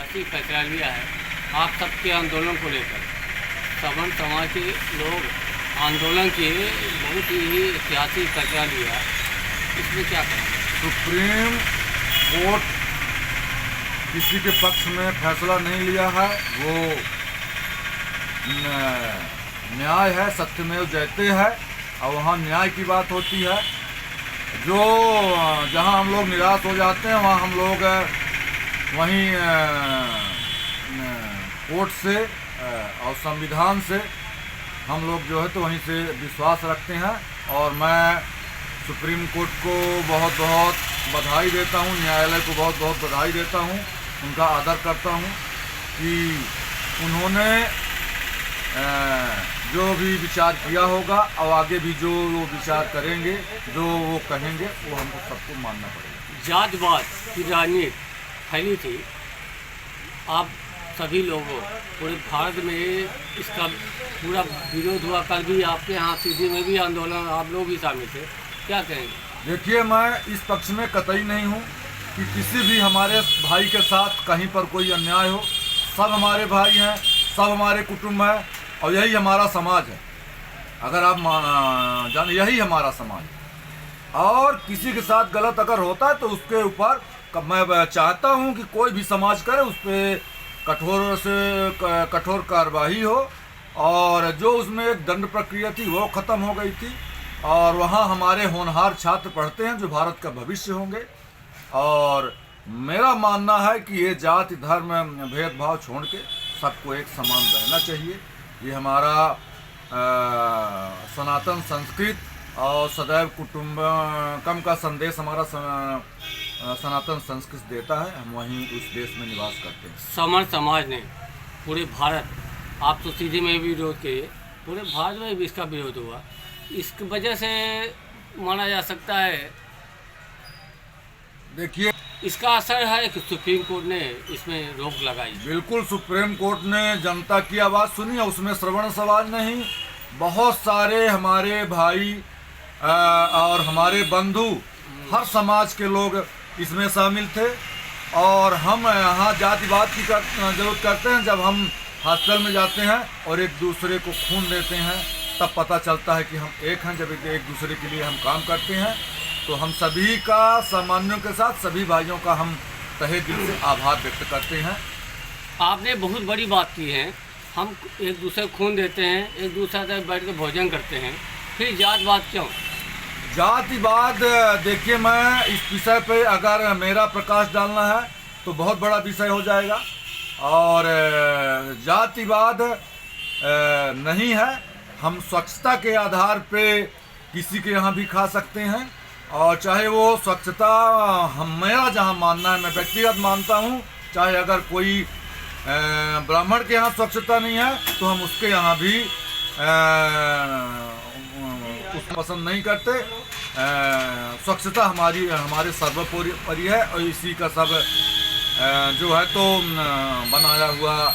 सियासी फैसला लिया है आप सबके आंदोलन को लेकर। सवर्ण समाज के लोग आंदोलन के बहुत ही ऐतिहासिक फैसला लिया है, इसमें क्या कहेंगे? सुप्रीम कोर्ट किसी के पक्ष में फैसला नहीं लिया है, वो न्याय है, सत्यमेव जयते है और वहाँ न्याय की बात होती है। जो जहाँ हम लोग निराश हो जाते हैं वहाँ हम लोग वहीं कोर्ट से और संविधान से हम लोग जो है तो वहीं से विश्वास रखते हैं। और मैं सुप्रीम कोर्ट को बहुत बहुत बधाई देता हूँ, न्यायालय को बहुत बहुत बधाई देता हूँ, उनका आदर करता हूँ कि उन्होंने जो भी विचार किया होगा और आगे भी जो वो विचार करेंगे, जो वो कहेंगे, वो हमको सबको मानना पड़ेगा। जातवाद की राजनीति फैली थी, आप सभी लोगों पूरे भारत में इसका पूरा विरोध हुआ। कल भी आपके यहाँ सीधी में भी आंदोलन, आप लोग भी शामिल थे, क्या कहेंगे? देखिए, मैं इस पक्ष में कतई नहीं हूँ कि किसी भी हमारे भाई के साथ कहीं पर कोई अन्याय हो। सब हमारे भाई हैं, सब हमारे कुटुंब हैं और यही हमारा समाज है। अगर आप जान, यही हमारा समाज है और किसी के साथ गलत अगर होता है तो उसके ऊपर मैं चाहता हूं कि कोई भी समाज करे, उस पर कठोर से कठोर कार्रवाई हो। और जो उसमें एक दंड प्रक्रिया थी वो ख़त्म हो गई थी और वहाँ हमारे होनहार छात्र पढ़ते हैं जो भारत का भविष्य होंगे। और मेरा मानना है कि ये जाति धर्म भेदभाव छोड़ के सबको एक समान रहना चाहिए। ये हमारा सनातन संस्कृत और सदैव कुटुंबकम का संदेश हमारा सनातन संस्कृत देता है। हम वहीं उस देश में निवास करते हैं। सवर्ण समाज ने पूरे भारत, आप तो सीधी में भी विरोध किए, पूरे भारत में भी इसका विरोध हुआ। इसकी वजह से माना जा सकता है, देखिए, इसका असर है कि सुप्रीम कोर्ट ने इसमें रोक लगाई। बिल्कुल, सुप्रीम कोर्ट ने जनता की आवाज़ सुनी और उसमें श्रवण समाज नहीं, बहुत सारे हमारे भाई और हमारे बंधु, हर समाज के लोग इसमें शामिल थे। और हम यहाँ जातिवाद की जरूरत करते हैं। जब हम हॉस्पिटल में जाते हैं और एक दूसरे को खून देते हैं तब पता चलता है कि हम एक हैं। जब एक दूसरे के लिए हम काम करते हैं तो हम सभी का, सामान्यों के साथ सभी भाइयों का हम तहे दिल से आभार व्यक्त करते हैं। आपने बहुत बड़ी बात की है, हम एक दूसरे को खून देते हैं, एक दूसरे से बैठ के भोजन करते हैं, फिर जातवाद क्यों? जातिवाद, देखिए, मैं इस विषय पे अगर मेरा प्रकाश डालना है तो बहुत बड़ा विषय हो जाएगा। और जातिवाद नहीं है। हम स्वच्छता के आधार पे किसी के यहाँ भी खा सकते हैं और चाहे वो स्वच्छता मेरा जहाँ मानना है, मैं व्यक्तिगत मानता हूँ, चाहे अगर कोई ब्राह्मण के यहाँ स्वच्छता नहीं है तो हम उसके यहाँ भी उसको पसंद नहीं करते। स्वच्छता हमारे सर्वोपरि है और इसी का सब जो है तो बनाया हुआ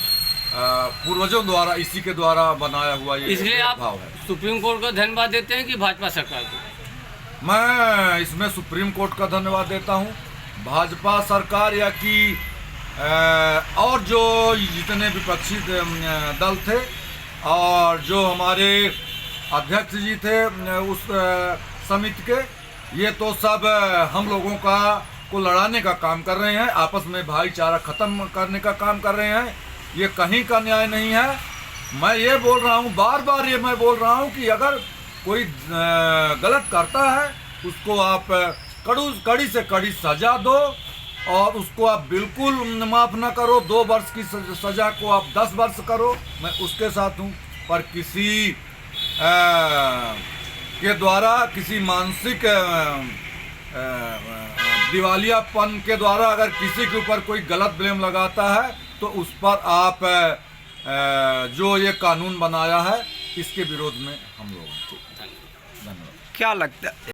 पूर्वजों द्वारा, इसी के द्वारा बनाया हुआ ये इसलिए आप भाव है। सुप्रीम कोर्ट को धन्यवाद देते हैं कि भाजपा सरकार को? मैं इसमें सुप्रीम कोर्ट का धन्यवाद देता हूँ, भाजपा सरकार या कि और जो जितने विपक्षी दल थे और जो हमारे अध्यक्ष जी थे उस समिति के, ये तो सब हम लोगों को लड़ाने का काम कर रहे हैं, आपस में भाईचारा खत्म करने का काम कर रहे हैं। ये कहीं का न्याय नहीं है। मैं ये बोल रहा हूँ, बार बार ये मैं बोल रहा हूँ कि अगर कोई गलत करता है उसको आप कड़ी से कड़ी सजा दो और उसको आप बिल्कुल माफ़ ना करो। 2 वर्ष की सजा को आप 10 वर्ष करो, मैं उसके साथ हूँ। पर किसी के द्वारा, किसी मानसिक दिवालियापन के द्वारा अगर किसी के ऊपर कोई गलत ब्लेम लगाता है तो उस पर आप जो ये कानून बनाया है इसके विरोध में हम लोग। धन्यवाद। क्या लगता है?